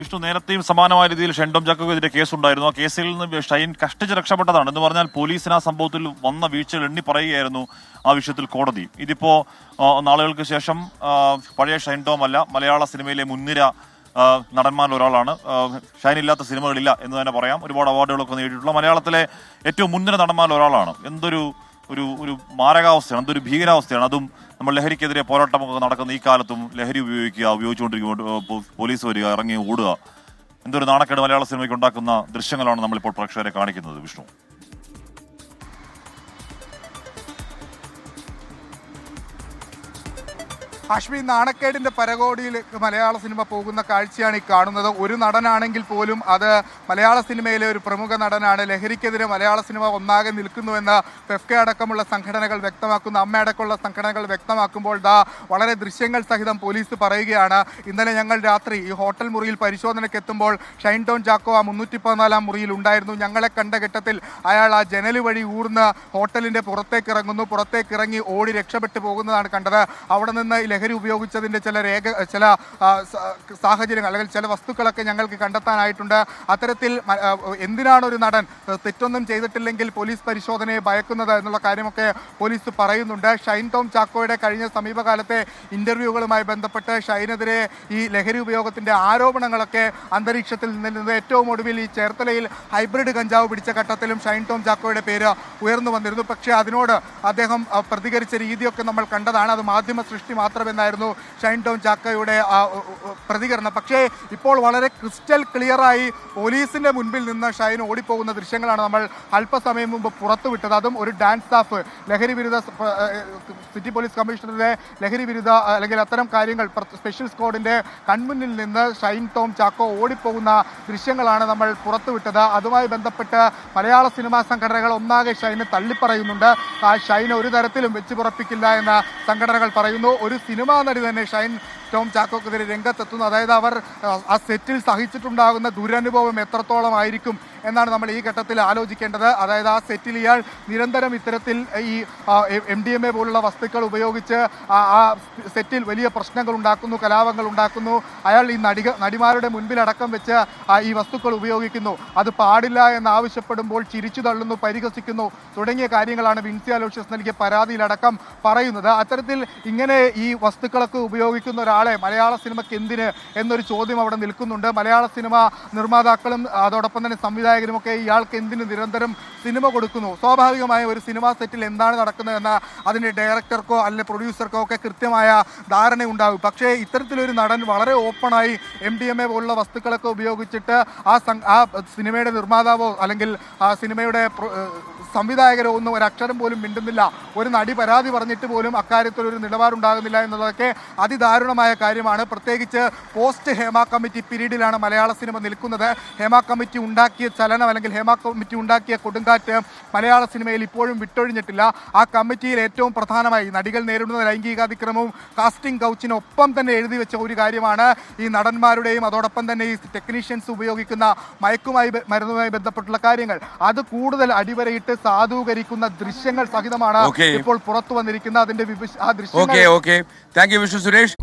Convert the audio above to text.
വിഷ്ണു, നേരത്തെയും സമാനമായ രീതിയിൽ ഷെൻഡോം ചാക്കോക്കെതിരെ കേസുണ്ടായിരുന്നു. ആ കേസിൽ നിന്ന് ഷൈൻ കഷ്ടിച്ച് രക്ഷപ്പെട്ടതാണ്. എന്ന് പറഞ്ഞാൽ പോലീസിന് ആ സംഭവത്തിൽ വന്ന വീഴ്ചകൾ എണ്ണി പറയുകയായിരുന്നു ആ വിഷയത്തിൽ കോടതി. ഇതിപ്പോ നാളുകൾക്ക് ശേഷം പഴയ ഷൈൻടോം അല്ല, മലയാള സിനിമയിലെ മുൻനിര നടന്മാരിൽ ഒരാളാണ്. ഷൈൻ ഇല്ലാത്ത സിനിമകളില്ല എന്ന് തന്നെ പറയാം. ഒരുപാട് അവാർഡുകളൊക്കെ നേടിയിട്ടുള്ള മലയാളത്തിലെ ഏറ്റവും മുൻനിര നടന്മാരിൽ ഒരാളാണ്. എന്തൊരു ഒരു ഒരു മാരകാവസ്ഥയാണ്, എന്തൊരു ഭീകരാവസ്ഥയാണ്. അതും നമ്മൾ ലഹരിക്കെതിരെ പോരാട്ടമൊക്കെ നടക്കുന്ന ഈ കാലത്തും ലഹരി ഉപയോഗിച്ചുകൊണ്ടിരിക്കുമ്പോൾ പോലീസ് വരിക, ഇറങ്ങി ഓടുക. എന്തൊരു നാണക്കേട് മലയാള സിനിമയ്ക്ക് ഉണ്ടാക്കുന്ന ദൃശ്യങ്ങളാണ് നമ്മളിപ്പോൾ പ്രേക്ഷകരെ കാണിക്കുന്നത്. വിഷ്ണു, ഹാഷ്മി, നാണക്കേടിന്റെ പരകോടിയിലേക്ക് മലയാള സിനിമ പോകുന്ന കാഴ്ചയാണ് ഈ കാണുന്നത്. ഒരു നടനാണെങ്കിൽ പോലും അത് മലയാള സിനിമയിലെ ഒരു പ്രമുഖ നടനാണ്. ലഹരിക്കെതിരെ മലയാള സിനിമ ഒന്നാകെ നിൽക്കുന്നുവെന്ന് ഫെഫ്ക അടക്കമുള്ള സംഘടനകൾ വ്യക്തമാക്കുന്നു. അമ്മയടക്കമുള്ള സംഘടനകൾ വ്യക്തമാക്കുമ്പോൾ വളരെ ദൃശ്യങ്ങൾ സഹിതം പോലീസ് പറയുകയാണ്. ഇന്നലെ ഞങ്ങൾ രാത്രി ഈ ഹോട്ടൽ മുറിയിൽ പരിശോധനയ്ക്ക് എത്തുമ്പോൾ ഷൈൻടോം ചാക്കോ ആ 314 മുറിയിൽ ഉണ്ടായിരുന്നു. ഞങ്ങളെ കണ്ട ഘട്ടത്തിൽ അയാൾ ആ ജനൽ വഴി ഊർന്ന് ഹോട്ടലിന്റെ പുറത്തേക്കിറങ്ങി ഓടി രക്ഷപ്പെട്ടു പോകുന്നതാണ് കണ്ടത്. അവിടെ നിന്ന് ലഹരി ഉപയോഗിച്ചതിൻ്റെ ചില സാഹചര്യങ്ങൾ അല്ലെങ്കിൽ ചില വസ്തുക്കളൊക്കെ ഞങ്ങൾക്ക് കണ്ടെത്താനായിട്ടുണ്ട്. അത്തരത്തിൽ എന്തിനാണ് ഒരു നടൻ തെറ്റൊന്നും ചെയ്തിട്ടില്ലെങ്കിൽ പോലീസ് പരിശോധനയെ ഭയക്കുന്നത് എന്നുള്ള കാര്യമൊക്കെ പോലീസ് പറയുന്നുണ്ട്. ഷൈൻടോം ചാക്കോയുടെ കഴിഞ്ഞ സമീപകാലത്തെ ഇന്റർവ്യൂകളുമായി ബന്ധപ്പെട്ട് ഷൈനെതിരെ ഈ ലഹരി ഉപയോഗത്തിന്റെ ആരോപണങ്ങളൊക്കെ അന്തരീക്ഷത്തിൽ നിന്നത് ഏറ്റവും ഒടുവിൽ ഈ ചേർത്തലയിൽ ഹൈബ്രിഡ് കഞ്ചാവ് പിടിച്ച ഘട്ടത്തിലും ഷൈൻടോം ചാക്കോയുടെ പേര് ഉയർന്നു വന്നിരുന്നു. പക്ഷേ അതിനോട് അദ്ദേഹം പ്രതികരിച്ച രീതിയൊക്കെ നമ്മൾ കണ്ടതാണ്. അത് മാധ്യമ സൃഷ്ടി മാത്രമെന്നായിരുന്നു ഷൈൻടോം ചാക്കോയുടെ പ്രതികരണം. പക്ഷേ ഇപ്പോൾ വളരെ ക്രിസ്റ്റൽ ക്ലിയറായി പോലീസിന്റെ മുൻപിൽ നിന്ന് ഷൈൻ ഓടിപ്പോകുന്ന ദൃശ്യങ്ങളാണ് നമ്മൾ അല്പസമയം മുമ്പ് പുറത്തുവിട്ടത്. അതും ഒരു ഡാൻസ് സ്റ്റാഫ്, ലഹരി വിരുദ്ധ സിറ്റി പോലീസ് കമ്മീഷണറുടെ ലഹരി വിരുദ്ധ അല്ലെങ്കിൽ അത്തരം കാര്യങ്ങൾ സ്പെഷ്യൽ സ്ക്വാഡിന്റെ കൺമുന്നിൽ നിന്ന് ഷൈൻടോം ചാക്കോ ഓടിപ്പോകുന്ന ദൃശ്യങ്ങളാണ് നമ്മൾ പുറത്തുവിട്ടത്. അതുമായി ബന്ധപ്പെട്ട് മലയാള സിനിമാ സംഘടനകൾ ഒന്നാകെ ഷൈനെ തള്ളിപ്പറയുന്നുണ്ട്. ആ ഷൈനെ ഒരു തരത്തിലും വെച്ച് പുറപ്പിക്കില്ല എന്ന് സംഘടനകൾ പറയുന്നു. ഒരു സിനിമാ നടി തന്നെ ഷൈൻടോം ചാക്കോക്കെതിരെ രംഗത്തെത്തുന്നു. അതായത് അവർ ആ സെറ്റിൽ സഹിച്ചിട്ടുണ്ടാകുന്ന ദുരനുഭവം എത്രത്തോളം ആയിരിക്കും എന്നാണ് നമ്മൾ ഈ ഘട്ടത്തിൽ ആലോചിക്കേണ്ടത്. അതായത് ആ സെറ്റിൽ ഇയാൾ നിരന്തരം ഇത്തരത്തിൽ ഈ MDMA പോലുള്ള വസ്തുക്കൾ ഉപയോഗിച്ച് ആ സെറ്റിൽ വലിയ പ്രശ്നങ്ങൾ ഉണ്ടാക്കുന്നു, കലാപങ്ങൾ ഉണ്ടാക്കുന്നു. അയാൾ ഈ നടിമാരുടെ മുൻപിലടക്കം വെച്ച് ഈ വസ്തുക്കൾ ഉപയോഗിക്കുന്നു. അത് പാടില്ല എന്നാവശ്യപ്പെടുമ്പോൾ ചിരിച്ചു തള്ളുന്നു, പരിഹസിക്കുന്നു തുടങ്ങിയ കാര്യങ്ങളാണ് വിൻസി അലോഷ്യസ് നൽകിയ പരാതിയിലടക്കം പറയുന്നത്. അത്തരത്തിൽ ഇങ്ങനെ ഈ വസ്തുക്കളൊക്കെ ഉപയോഗിക്കുന്ന ഒരാളെ മലയാള സിനിമയ്ക്ക് എന്തിന് എന്നൊരു ചോദ്യം അവിടെ നിൽക്കുന്നുണ്ട്. മലയാള സിനിമ നിർമ്മാതാക്കളും അതോടൊപ്പം തന്നെ സംവിധായകരുമൊക്കെ ഇയാൾക്ക് എന്തിന് നിരന്തരം സിനിമ കൊടുക്കുന്നു? സ്വാഭാവികമായ ഒരു സിനിമാ സെറ്റിൽ എന്താണ് നടക്കുന്നതെന്ന് അതിൻ്റെ ഡയറക്ടർക്കോ അല്ലെങ്കിൽ പ്രൊഡ്യൂസർക്കോ ഒക്കെ കൃത്യമായ ധാരണയുണ്ടാകും. പക്ഷേ ഇത്തരത്തിലൊരു നടൻ വളരെ ഓപ്പണായി MDMA പോലുള്ള വസ്തുക്കളൊക്കെ ഉപയോഗിച്ചിട്ട് ആ സിനിമയുടെ നിർമ്മാതാവോ അല്ലെങ്കിൽ ആ സിനിമയുടെ സംവിധായകരോ ഒന്നും ഒരക്ഷരം പോലും മിണ്ടുന്നില്ല. ഒരു നടി പരാതി പറഞ്ഞിട്ട് പോലും അക്കാര്യത്തിൽ ഒരു നിലപാടുണ്ടാകുന്നില്ല എന്നതൊക്കെ അതിദാരുണമായ കാര്യമാണ്. പ്രത്യേകിച്ച് പോസ്റ്റ് ഹേമ കമ്മിറ്റി പീരീഡിലാണ് മലയാള സിനിമ നിൽക്കുന്നത്. ഹേമ കമ്മിറ്റി ഉണ്ടാക്കിയ ചലനം അല്ലെങ്കിൽ ഹേമ കമ്മിറ്റി ഉണ്ടാക്കിയ കൊടുങ്കാറ്റ് മലയാള സിനിമയിൽ ഇപ്പോഴും വിട്ടൊഴിഞ്ഞിട്ടില്ല. ആ കമ്മിറ്റിയിൽ ഏറ്റവും പ്രധാനമായി നടികൾ നേരിടുന്ന ലൈംഗികാതിക്രമവും കാസ്റ്റിംഗ് കൗച്ചിനൊപ്പം തന്നെ എഴുതി വെച്ച ഒരു കാര്യമാണ് ഈ നടന്മാരുടെയും അതോടൊപ്പം തന്നെ ഈ ടെക്നീഷ്യൻസ് ഉപയോഗിക്കുന്ന മരുന്നുമായി ബന്ധപ്പെട്ടുള്ള കാര്യങ്ങൾ. അത് കൂടുതൽ അടിവരയിട്ട് സാധൂകരിക്കുന്ന ദൃശ്യങ്ങൾ സഹിതമാണ് ഇപ്പോൾ പുറത്തു വന്നിരിക്കുന്നത്. അതിന്റെ ആ ദൃശ്യങ്ങൾ താങ്ക് യു വിഷ്ണു സുരേഷ്.